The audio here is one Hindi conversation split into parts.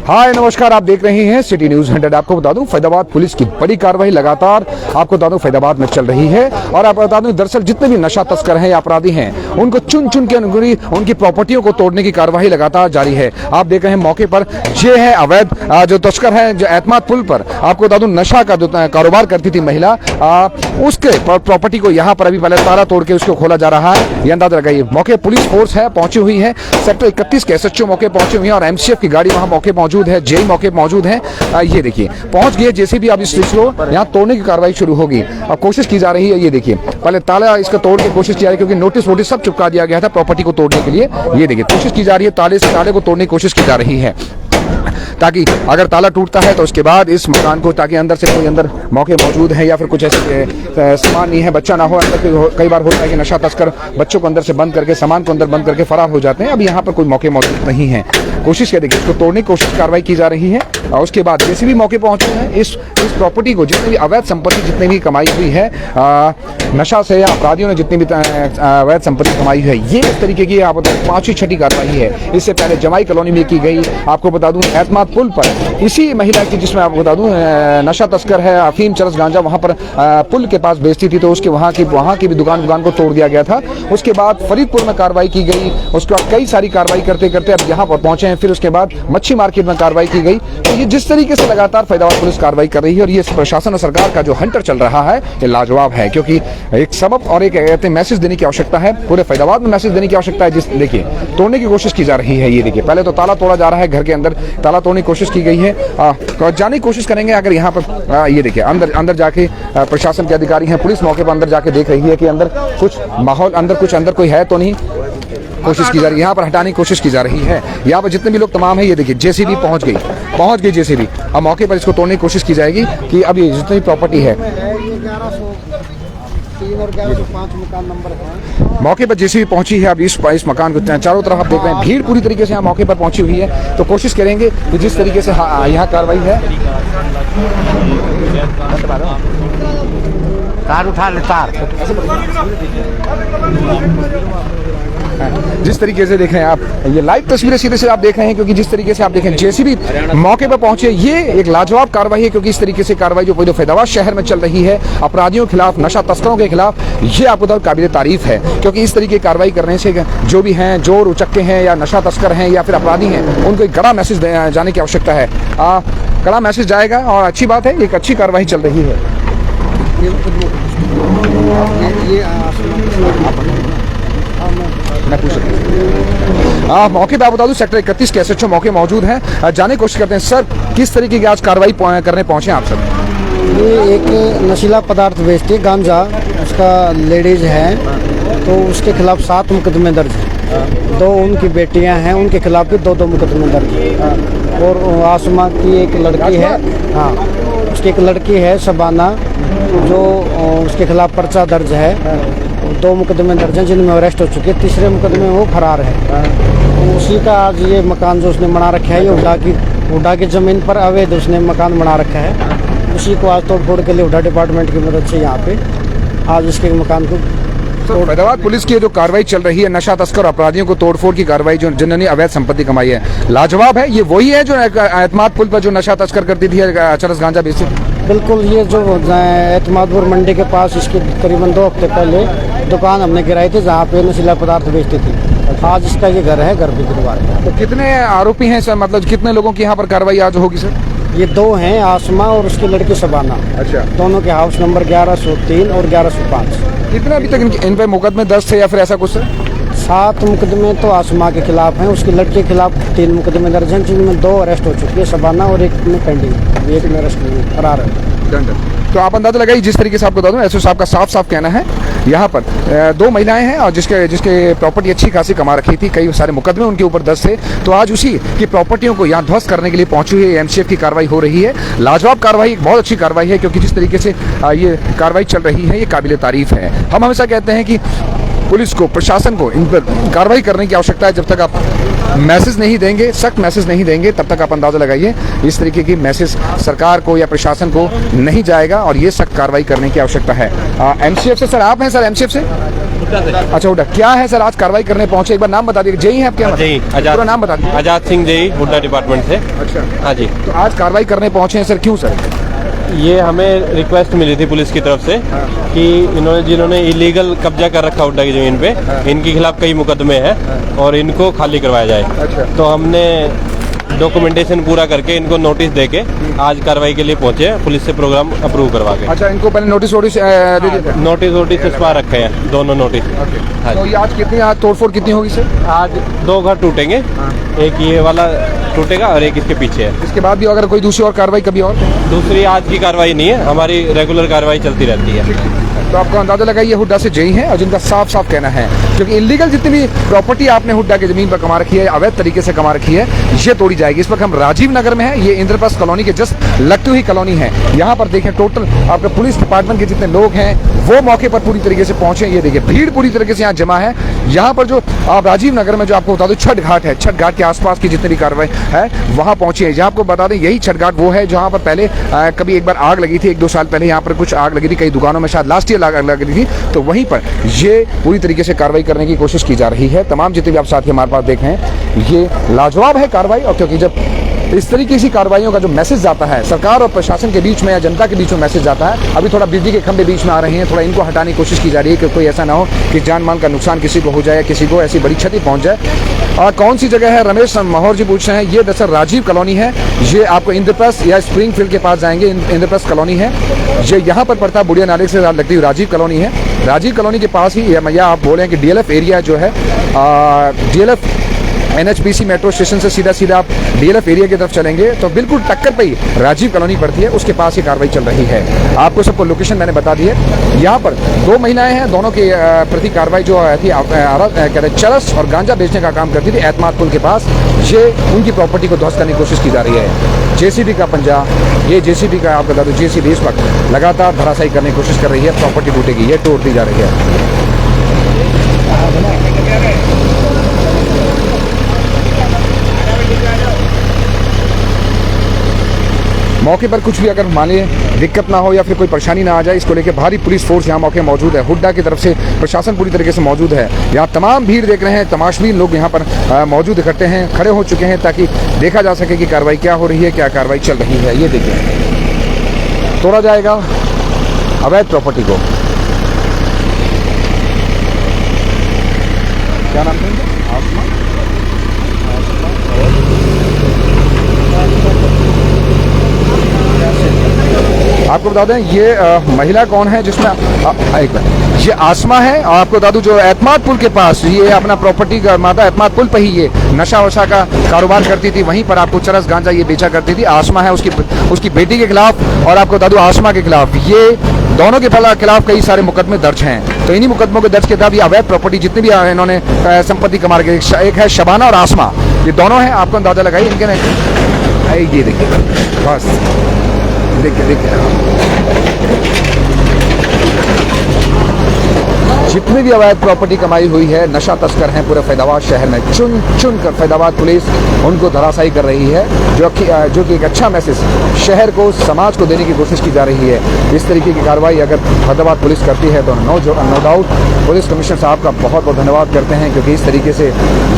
हाय नमस्कार, आप देख रहे हैं सिटी न्यूज 100। आपको बता दूं फैजाबाद पुलिस की बड़ी कार्रवाई लगातार आपको बता दूं फैजाबाद में चल रही है। और आपको बता दूं दरअसल जितने भी नशा तस्कर हैं या अपराधी हैं उनको चुन चुन के उनकी प्रॉपर्टियों को तोड़ने की कार्रवाई लगातार जारी है। आप देख रहे हैं मौके पर ये है अवैध जो तस्कर है जो एतमाद पुल पर आपको बता दूं नशा का जो कारोबार करती थी महिला, उसके प्रॉपर्टी को यहाँ पर अभी पहले ताला तोड़ के उसको खोला जा रहा है। ये अंदाजा लगाइए। मौके पुलिस फोर्स है पहुंची हुई है, सेक्टर 31 के SHO मौके पहुंचे हुए हैं और MCF की गाड़ी वहां मौके मौजूद है, जेई मौके मौजूद है। ये देखिए पहुंच गए जैसे भी अब इस को यहाँ तोड़ने की कार्रवाई शुरू होगी। अब कोशिश की जा रही है, ये देखिए पहले ताला इसका तोड़ के कोशिश की जा रही है क्योंकि नोटिस सब चिपका दिया गया था प्रॉपर्टी को तोड़ने के लिए। ये देखिए कोशिश की जा रही है, ताले को तोड़ने की कोशिश की जा रही है ताकि अगर ताला टूटता है तो उसके बाद इस मकान को, ताकि अंदर से कोई अंदर मौके मौजूद है या फिर कुछ ऐसे सामान नहीं है, बच्चा ना हो अंदर। कई बार होता है कि नशा तस्कर बच्चों को अंदर से बंद करके, सामान को अंदर बंद करके फरार हो जाते हैं। अब यहाँ पर कोई मौके मौजूद नहीं है। कोशिश क्या देखिए इसको तोड़ने की कोशिश कार्रवाई की जा रही है। और उसके बाद जैसे भी मौके पहुंचे हैं इस प्रॉपर्टी को, जितनी भी अवैध संपत्ति जितनी भी कमाई हुई है नशा से या अपराधियों ने जितनी भी अवैध संपत्ति कमाई है, ये इस तरीके की आप बताऊं 5वीं 6ठी कार्रवाई है। इससे पहले जमाई कॉलोनी में की गई, आपको बता दूं एतमाद पुल पर इसी महिला की, जिसमें आपको बता दूं नशा तस्कर है, अफीम चरस गांजा वहां पर पुल के पास बेचती थी, तो उसके वहां की भी दुकान को तोड़ दिया गया था। उसके बाद फरीदपुर में कार्रवाई की गई, उसके बाद कई सारी कार्रवाई करते करते अब यहाँ पर पहुंचे हैं। फिर उसके बाद मच्छी मार्केट में कार्रवाई की गई। तो ये जिस तरीके से लगातार फैजाबाद पुलिस कार्रवाई कर रही है और ये प्रशासन और सरकार का जो हंटर चल रहा है ये लाजवाब है, क्योंकि एक सबक और एक मैसेज देने की आवश्यकता है, पूरे फैजाबाद में मैसेज देने की आवश्यकता है। जिस देखिए तोड़ने की कोशिश की जा रही है, ये देखिए पहले तो ताला तोड़ा जा रहा है, घर के अंदर ताला तोड़ने की कोशिश की गई है। जाने की कोशिश करेंगे अगर यहाँ पर ये देखिए अंदर जाके प्रशासन के अधिकारी हैं, पुलिस मौके पर अंदर जाके देख रही है कि अंदर कुछ माहौल, अंदर कोई है तो नहीं। कोशिश की जा रही है, यहाँ पर हटाने की कोशिश की जा रही है। यहाँ पर जितने भी लोग तमाम है, ये देखिए JCB पहुंच गई JCB। अब मौके पर इसको तोड़ने की कोशिश की जाएगी कि अब ये जितनी प्रॉपर्टी है 1103 और 1105 मकान नंबर है। मौके पर JCB पहुंची है। अब इस मकान को चारों तरफ आप देख रहे हैं भीड़ पूरी तरीके से यहाँ मौके पर पहुंची हुई है। तो कोशिश करेंगे कि जिस तरीके से यहाँ कार्रवाई है, तार उठा ले तार, जिस तरीके से देख रहे हैं आप ये लाइव तस्वीरें सीधे से आप देख रहे हैं, क्योंकि जिस तरीके से आप देखें JCB मौके पर पहुंचे, ये एक लाजवाब कार्रवाई है। क्योंकि इस तरीके से कार्रवाई जो पूरे फैजाबाद शहर में चल रही है अपराधियों के खिलाफ, नशा तस्करों के खिलाफ, ये आपको तो काबिल तारीफ है। क्योंकि इस तरीके की कार्रवाई करने से जो भी हैं, जोर उचक्के हैं या नशा तस्कर हैं या फिर अपराधी हैं, उनको एक कड़ा मैसेज जाने की आवश्यकता है। कड़ा मैसेज जाएगा और अच्छी बात है, एक अच्छी कार्रवाई चल रही है। मैं पूछ सकता हूँ मौके पे आप बता दूं सेक्टर 31 के SHO मौके मौजूद हैं, जाने की कोशिश करते हैं। सर किस तरीके की आज कार्रवाई करने पहुंचे आप सर? ये एक नशीला पदार्थ बेचती है गांजा, उसका लेडीज है, तो उसके खिलाफ 7 मुकदमे दर्ज हैं। 2 उनकी बेटियां हैं, उनके खिलाफ भी 2 मुकदमे दर्ज हैं। और आसमा की एक लड़की है, हाँ उसकी एक लड़की है शबाना, जो उसके खिलाफ पर्चा दर्ज है। 2 मुकदमे दर्ज हैं जिनमें अरेस्ट हो चुके हैं। तीसरे मुकदमे में वो फरार है। तो उसी का आज ये मकान जो उसने बना रखा है, ये हुडा की ज़मीन पर अवैध उसने मकान बना रखा है। उसी को आज तोड़ फोड़ के लिए हुडा डिपार्टमेंट की मदद से यहाँ पे आज इसके मकान को फैजाबाद पुलिस की जो कार्रवाई चल रही है, नशा तस्कर अपराधियों को तोड़फोड़ की कार्रवाई, जो जिन्होंने अवैध संपत्ति कमाई है, लाजवाब है। ये वही है जो एतमाद पुल पर जो नशा तस्कर करती थी, चरस गांजा बेचती थी। बिल्कुल, ये जो एतमादपुर मंडी के पास इसके करीबन 2 हफ्ते पहले दुकान हमने गिराई थी जहाँ पे नशीला पदार्थ बेचती थी। आज इसका ये घर है, घर भी गिरवाया। तो कितने आरोपी हैं सर, मतलब कितने लोगों की यहाँ पर कार्रवाई आज होगी सर? ये 2 हैं, आसमा और उसकी लड़की शबाना। अच्छा। दोनों के हाउस नंबर 1103 और 1105। कितने अभी तक इन पे मुकदमे दर्ज थे या फिर ऐसा कुछ सर? 7 मुकदमे तो आसमा के खिलाफ हैं, उसकी लड़की के खिलाफ 3 मुकदमे दर्ज हैं, जिनमें 2 अरेस्ट हो चुकी है, शबाना और एक में पेंडिंग, एक में अरेस्ट नहीं, फरार है। तो आप अंदाजा लगाइए, जिस तरीके से आपको बता दूं SHO साहब का साफ कहना है, यहाँ पर 2 महिलाएं हैं और जिसके प्रॉपर्टी अच्छी खासी कमा रखी थी, कई सारे मुकदमे उनके ऊपर दर्ज थे। तो आज उसी की प्रॉपर्टियों को यहाँ ध्वस्त करने के लिए पहुंची हुई MCF की कार्रवाई हो रही है। लाजवाब कार्रवाई, बहुत अच्छी कार्रवाई है, क्योंकि जिस तरीके से ये कार्रवाई चल रही है ये काबिल तारीफ है। हम हमेशा कहते हैं कि पुलिस को, प्रशासन को इन पर कार्रवाई करने की आवश्यकता है। जब तक आप मैसेज नहीं देंगे, सख्त मैसेज नहीं देंगे, तब तक आप अंदाजा लगाइए इस तरीके की मैसेज सरकार को या प्रशासन को नहीं जाएगा और ये सख्त कार्रवाई करने की आवश्यकता है। एमसीएफ से सर आप हैं? सर एमसीएफ से, अच्छा हुड्डा, क्या है सर आज कार्रवाई करने पहुंचे? एक बार नाम बता दीजिए। जेई हैं आपके? जी, पूरा नाम बता दीजिए। आजाद सिंह जेई, हुड्डा डिपार्टमेंट से। अच्छा, हाँ जी। तो आज कार्रवाई करने पहुंचे हैं सर, क्यों सर? ये हमें रिक्वेस्ट मिली थी पुलिस की तरफ से कि जिन्होंने इलीगल कब्जा कर रखा हुड्डा की जमीन पे, इनके खिलाफ कई मुकदमे हैं और इनको खाली करवाया जाए। अच्छा। तो हमने डॉक्यूमेंटेशन पूरा करके इनको नोटिस देके आज कार्रवाई के लिए पहुंचे, पुलिस से प्रोग्राम अप्रूव करवा के। अच्छा, इनको पहले नोटिस दे दिया? नोटिस इस्पा रखे हैं, दोनों नोटिस। हाँ तो जी। ये आज कितनी तोड़फोड़ कितनी होगी सर? आज 2 घर टूटेंगे, एक ये वाला टूटेगा और एक इसके पीछे है। इसके बाद भी अगर कोई दूसरी और कार्रवाई कभी और? दूसरी आज की कार्रवाई नहीं है, हमारी रेगुलर कार्रवाई चलती रहती है। तो आपको अंदाजा लगाइए हुड्डा से जेई हैं और जिनका साफ साफ कहना है क्योंकि इलीगल जितनी भी प्रॉपर्टी आपने हुड्डा की जमीन पर कमा रखी है, अवैध तरीके से कमा रखी है, ये तोड़ी जाएगी। इस वक्त हम राजीव नगर में हैं, ये इंद्रप्रस्थ कॉलोनी के जस्ट लगती हुई कॉलोनी है। यहाँ पर देखें टोटल आपके पुलिस डिपार्टमेंट के जितने लोग हैं वो मौके पर पूरी तरीके से पहुंचे। ये देखिए भीड़ पूरी तरीके से यहाँ जमा है। यहाँ पर जो आप राजीव नगर में जो आपको बता दो छठ घाट है, छठ घाट के आसपास की जितनी भी कार्रवाई है वहाँ पहुंची है। जहाँ आपको बता दें यही छठ घाट वो है जहाँ पर पहले कभी एक बार आग लगी थी, 1-2 साल पहले यहाँ पर कुछ आग लगी थी, कई दुकानों में शायद लास्ट ईयर आग लगी थी। तो वहीं पर ये पूरी तरीके से कार्रवाई करने की कोशिश की जा रही है। तमाम जितने भी आप साथी हमारे पास देख रहे हैं ये लाजवाब है कार्रवाई। और क्योंकि जब इस तरीके की कार्रवाइयों का जो मैसेज जाता है सरकार और प्रशासन के बीच में या जनता के बीच में मैसेज जाता है, अभी थोड़ा बिजली के खंभे बीच में आ रहे हैं, थोड़ा इनको हटाने की कोशिश की जा रही है कि कोई ऐसा ना हो कि जान माल का नुकसान किसी को हो जाए, किसी को ऐसी बड़ी क्षति पहुंच जाए। और कौन सी जगह है रमेश माहौर जी पूछ रहे हैं, ये दरअसल राजीव कॉलोनी है। ये आपको इंद्रप्रस्थ या स्प्रिंगफील्ड के पास जाएंगे, इंद्रप्रस्थ कॉलोनी है, ये यहाँ पर पड़ता है, बुढ़िया नाले से लगती हुई राजीव कॉलोनी है। राजीव कॉलोनी के पास ही या आप बोले हैं कि डीएलएफ एरिया जो है, डीएलएफ एनएचपीसी मेट्रो स्टेशन से सीधा आप डीएलएफ एरिया की तरफ चलेंगे तो बिल्कुल टक्कर पे ही राजीव कॉलोनी पड़ती है, उसके पास ही कार्रवाई चल रही है। आपको सबको लोकेशन मैंने बता दी है। यहाँ पर 2 महिलाएं हैं, दोनों के प्रति कार्रवाई जो थी कहते हैं चरस और गांजा बेचने का काम करती थी एतमाद पुल के पास। ये उनकी प्रॉपर्टी को ध्वस्त करने की कोशिश की जा रही है। जेसीबी का पंजा, ये जेसीबी का आपको बता दो, जेसीबी इस वक्त लगातार धराशायी करने की कोशिश कर रही है। प्रॉपर्टी टूटेगी, ये तोड़ दी जा रही है। मौके पर कुछ भी अगर मान लीजिए दिक्कत ना हो या फिर कोई परेशानी ना आ जाए, इसको लेकर भारी पुलिस फोर्स यहाँ मौके मौजूद है। हुड्डा की तरफ से प्रशासन पूरी तरीके से मौजूद है। यहाँ तमाम भीड़ देख रहे हैं, तमाशबीन लोग यहाँ पर मौजूद इकट्ठे हैं, खड़े हो चुके हैं ताकि देखा जा सके कि कार्रवाई क्या हो रही है, क्या कार्रवाई चल रही है। ये देखिए तोड़ा जाएगा अवैध प्रॉपर्टी को। क्या नाम है? आपको बता दें ये महिला कौन है जिसमें एक मिनट, ये आसमा है। और आपको बता दूं जो एतमाद पुल के पास ये अपना प्रॉपर्टी का माता एतमाद पुल पर ही ये नशा वशा का कारोबार करती थी, वहीं पर आपको चरस गांजा ये बेचा करती थी। आसमा है उसकी बेटी के खिलाफ और आपको बता दूं आसमा के खिलाफ, ये दोनों के खिलाफ कई सारे मुकदमे दर्ज हैं। तो इन्हीं मुकदमों के दर्ज के तहत ये अवैध प्रॉपर्टी जितनी भी इन्होंने संपत्ति कमा रखी, एक है शबाना और आसमा, ये दोनों हैं। आपको अंदाजा लगाइए इनके ये देखिए बस देखिए जितनी भी अवैध प्रॉपर्टी कमाई हुई है, नशा तस्कर हैं पूरे फैजाबाद शहर में। चुन चुन कर फैजाबाद पुलिस उनको धराशायी कर रही है, जो कि एक अच्छा मैसेज शहर को, समाज को देने की कोशिश की जा रही है। इस तरीके की कार्रवाई अगर फैजाबाद पुलिस करती है तो नो डाउट पुलिस कमिश्नर साहब का बहुत बहुत धन्यवाद करते हैं, क्योंकि इस तरीके से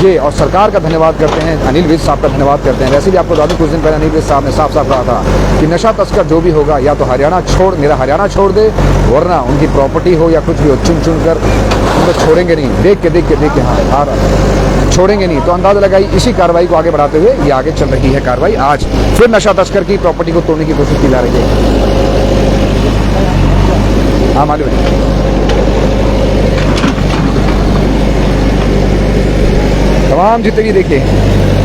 ये और सरकार का धन्यवाद करते हैं, अनिल विज साहब का धन्यवाद करते हैं। वैसे भी आपको बता दूं कुछ दिन पहले अनिल विज साहब ने साफ साफ कहा था कि नशा तस्कर जो भी होगा या तो मेरा हरियाणा छोड़ दे, वरना उनकी प्रॉपर्टी हो या कुछ भी हो, चुन चुन कर उनको छोड़ेंगे नहीं। देख के हाँ छोड़ेंगे नहीं। तो अंदाजा लगाई इसी कार्रवाई को आगे बढ़ाते हुए ये आगे चल रही है कार्रवाई। आज फिर नशा तस्कर की प्रॉपर्टी को तोड़ने की कोशिश की जा रही है। हाँ मालूम है। तमाम जितने भी देखिए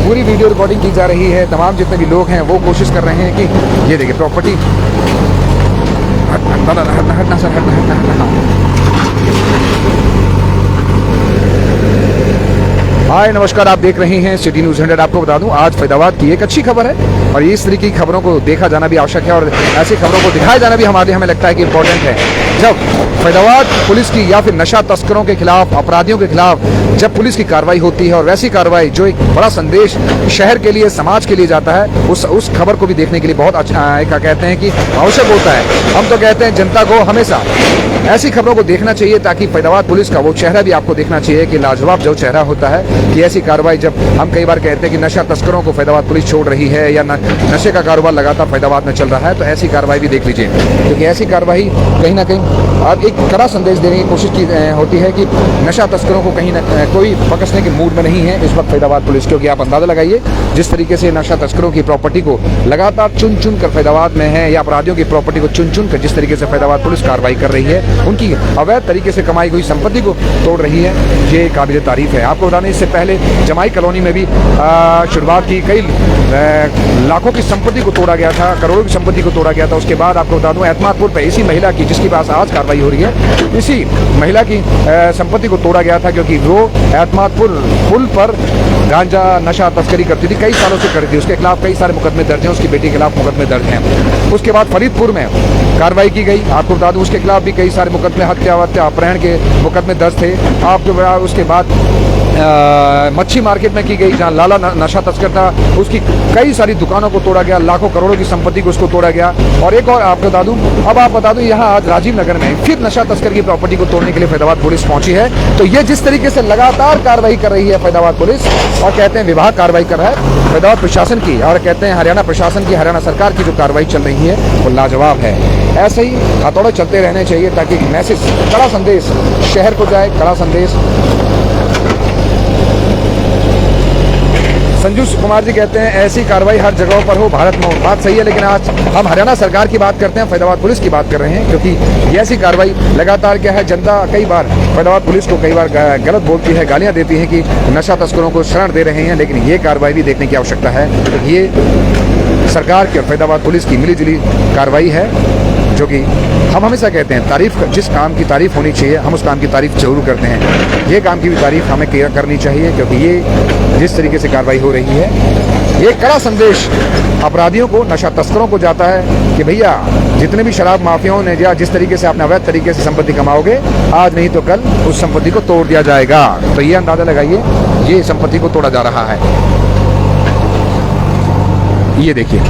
पूरी वीडियो रिकॉर्डिंग की जा रही है, तमाम जितने भी लोग हैं वो कोशिश कर रहे हैं कि ये देखिए प्रॉपर्टी हटना सर हटना। हाय नमस्कार, आप देख रहे हैं सिटी न्यूज़ 100। आपको बता दूं आज फैजाबाद की एक अच्छी खबर है और इस तरीके की खबरों को देखा जाना भी आवश्यक है और ऐसी खबरों को दिखाया जाना भी हमें लगता है कि इम्पोर्टेंट है। जब फैदाबाद पुलिस की या फिर नशा तस्करों के खिलाफ, अपराधियों के खिलाफ जब पुलिस की कार्रवाई होती है और वैसी कार्रवाई जो एक बड़ा संदेश शहर के लिए, समाज के लिए जाता है, उस खबर को भी देखने के लिए बहुत अच्छा कहते हैं कि आवश्यक होता है। हम तो कहते हैं जनता को हमेशा ऐसी खबरों को देखना चाहिए ताकि फैदाबाद पुलिस का वो चेहरा भी आपको देखना चाहिए कि लाजवाब जो चेहरा होता है कि ऐसी कार्रवाई, जब हम कई बार कहते हैं कि नशा तस्करों को फैदाबाद पुलिस छोड़ रही है या नशे का कारोबार लगातार फैदाबाद में चल रहा है, तो ऐसी कार्रवाई भी देख लीजिए, क्योंकि ऐसी कार्रवाई कहीं ना कहीं आप एक कड़ा संदेश देने की कोशिश की होती है कि नशा तस्करों को कहीं कोई पकड़ने के मूड में नहीं है इस वक्त फैदाबाद पुलिस। क्योंकि आप अंदाजा लगाइए जिस तरीके से नशा तस्करों की प्रॉपर्टी को लगातार चुन चुन कर फैदाबाद में है, या अपराधियों की प्रॉपर्टी को चुन चुन कर जिस तरीके से फैदाबाद पुलिस कार्रवाई कर रही है, उनकी अवैध तरीके से कमाई हुई संपत्ति को तोड़ रही है, ये काबिल तारीफ है। आपको बता दें इससे पहले जमाई कॉलोनी में भी शुरुआत की, कई लाखों की संपत्ति को तोड़ा गया था, करोड़ों की संपत्ति को तोड़ा गया था। उसके बाद आपको बता दूं एतमादपुर पे इसी महिला की, जिसके पास आज कार्रवाई हो रही है, इसी महिला की संपत्ति को तोड़ा गया था, क्योंकि वो एतमादपुर पुल पर गांजा नशा तस्करी करती थी, कई सालों से करती थी। उसके खिलाफ कई सारे मुकदमे दर्ज हैं, उसकी बेटी के खिलाफ मुकदमे दर्ज हैं। उसके बाद फरीदपुर में कार्रवाई की गई, आपको बता दूं उसके खिलाफ भी कई सारे मुकदमे, हत्या अपहरण के मुकदमे दर्ज थे। आपको उसके बाद मच्छी मार्केट में की गई, जहां लाला नशा तस्कर था, उसकी कई सारी दुकानों को तोड़ा गया, लाखों करोड़ों की संपत्ति को उसको तोड़ा गया। और एक और आपको बता दूं, अब आप बता दूं यहाँ आज राजीव नगर में फिर नशा तस्कर की प्रॉपर्टी को तोड़ने के लिए फैदाबाद पुलिस पहुंची है। तो ये जिस तरीके से लगातार कार्रवाई कर रही है फैदाबाद पुलिस, और कहते हैं विभाग कार्रवाई कर रहा है फैदाबाद प्रशासन की, और कहते हैं हरियाणा प्रशासन की, हरियाणा सरकार की जो कार्रवाई चल रही है वो लाजवाब है। ऐसे ही हथौड़े चलते रहने चाहिए ताकि मैसेज, कड़ा संदेश शहर को जाए, कड़ा संदेश। संजू कुमार जी कहते हैं ऐसी कार्रवाई हर जगह पर हो, भारत में हो। बात सही है, लेकिन आज हम हरियाणा सरकार की बात करते हैं, फैदाबाद पुलिस की बात कर रहे हैं, क्योंकि ये ऐसी कार्रवाई लगातार क्या है, जनता कई बार फैदाबाद पुलिस को कई बार गलत बोलती है, गालियां देती है कि नशा तस्करों को शरण दे रहे हैं, लेकिन ये कार्रवाई भी देखने की आवश्यकता है। तो ये सरकार के फैदाबाद पुलिस की मिलीजुली कार्रवाई है, जो कि हम हमेशा कहते हैं तारीफ, जिस काम की तारीफ होनी चाहिए हम उस काम की तारीफ जरूर करते हैं। ये काम की भी तारीफ हमें करनी चाहिए, क्योंकि ये जिस तरीके से कार्रवाई हो रही है, ये कड़ा संदेश अपराधियों को, नशा तस्करों को जाता है कि भैया जितने भी शराब माफियाओं ने या जिस तरीके से आपने अवैध तरीके से संपत्ति कमाओगे, आज नहीं तो कल उस संपत्ति को तोड़ दिया जाएगा। तो ये अंदाजा लगाइए, ये संपत्ति को तोड़ा जा रहा है। ये देखिए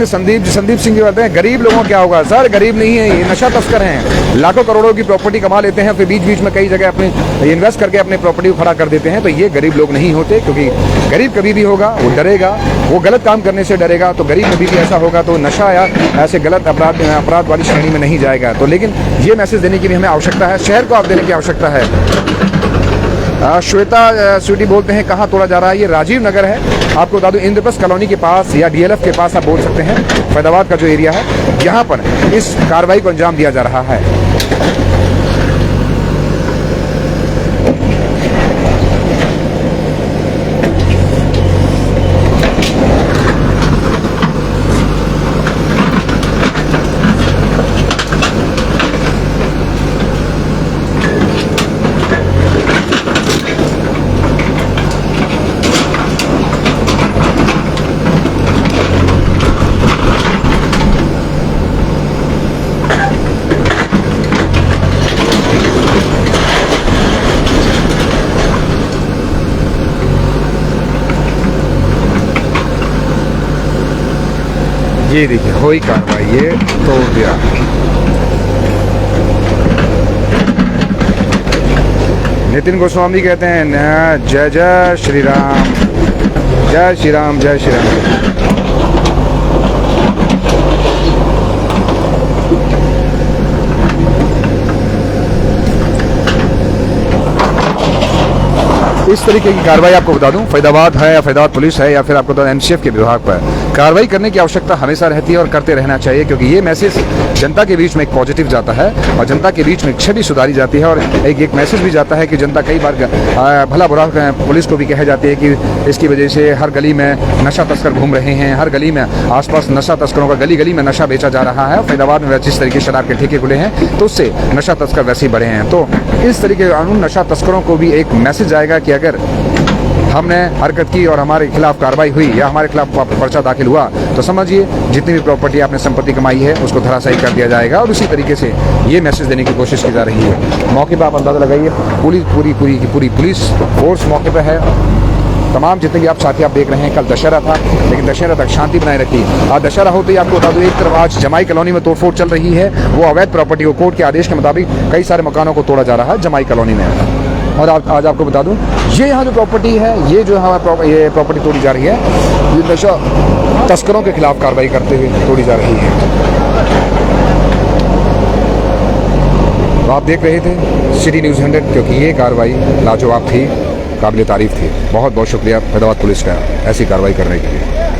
संदीप सिंह जी कहते हैं गरीब लोगों क्या होगा। सर गरीब नहीं है, ये नशा तस्कर हैं, लाखों करोड़ों की प्रॉपर्टी कमा लेते हैं, फिर बीच बीच में कई जगह अपने इन्वेस्ट करके अपने प्रॉपर्टी को खड़ा कर देते हैं। तो ये गरीब लोग नहीं होते, क्योंकि गरीब कभी भी होगा वो डरेगा, वो गलत काम करने से डरेगा। तो गरीब कभी भी ऐसा होगा तो नशा या ऐसे गलत अपराध वाली श्रेणी में नहीं जाएगा। तो लेकिन ये मैसेज देने की भी हमें आवश्यकता है, शहर को आप देने की आवश्यकता है। श्वेता स्वीटी बोलते हैं कहाँ तोड़ा जा रहा है, ये राजीव नगर है। आपको बता दूं इंद्रप्रस्थ कॉलोनी के पास या डीएलएफ के पास आप बोल सकते हैं, फैदाबाद का जो एरिया है, यहाँ पर इस कार्रवाई को अंजाम दिया जा रहा है। ये देखिए हो ही कार्रवाई, ये तोड़ दिया। नितिन गोस्वामी कहते हैं जय जय श्री राम, जय श्री राम, जय श्री राम। इस तरीके की कार्रवाई आपको बता दूं, फैदाबाद है या फैदाबाद पुलिस है या फिर आपको बता एनसीएफ के विभाग पर कार्रवाई करने की आवश्यकता हमेशा रहती है और करते रहना चाहिए, क्योंकि ये मैसेज जनता के बीच में एक पॉजिटिव जाता है और जनता के बीच में छवि सुधारी जाती है। और एक मैसेज भी जाता है कि जनता कई बार भला बुरा पुलिस को भी कह जाती है कि इसकी वजह से हर गली में नशा तस्कर घूम रहे हैं, हर गली में आसपास नशा तस्करों का गली गली में नशा बेचा जा रहा है। फैदाबाद में जिस तरीके शराब के ठेके खुले हैं तो उससे नशा तस्कर वैसे ही बढ़े हैं। तो इस तरीके के कानून नशा तस्करों को भी एक मैसेज आएगा कि अगर हमने हरकत की और हमारे खिलाफ कार्रवाई हुई या हमारे खिलाफ पर्चा दाखिल हुआ तो समझिए जितनी भी प्रॉपर्टी आपने संपत्ति कमाई है उसको धराशायी कर दिया जाएगा। और उसी तरीके से ये मैसेज देने की कोशिश की जा रही है। मौके पर आप अंदाजा लगाइए, पूरी पुलिस फोर्स मौके पर है। तमाम जितने भी आप साथी आप देख रहे हैं, कल दशहरा था लेकिन दशहरा तक शांति बनाए रखी। आज दशहरा होते ही आपको बता दूं, एक तरफ आज जमाई कॉलोनी में तोड़फोड़ चल रही है। वो अवैध प्रॉपर्टी को कोर्ट के आदेश के मुताबिक कई सारे मकानों को तोड़ा जा रहा है जमाई कॉलोनी में। और आज आपको बता दूं, ये यहाँ जो प्रॉपर्टी है, ये जो हमारी ये प्रॉपर्टी तोड़ी जा रही है, ये नशा तस्करों के खिलाफ कार्रवाई करते हुए तोड़ी जा रही है। तो आप देख रहे थे सिटी न्यूज़ 100, क्योंकि ये कार्रवाई लाजवाब थी, काबिल तारीफ थी। बहुत बहुत शुक्रिया फैजाबाद पुलिस का ऐसी कार्रवाई करने के लिए।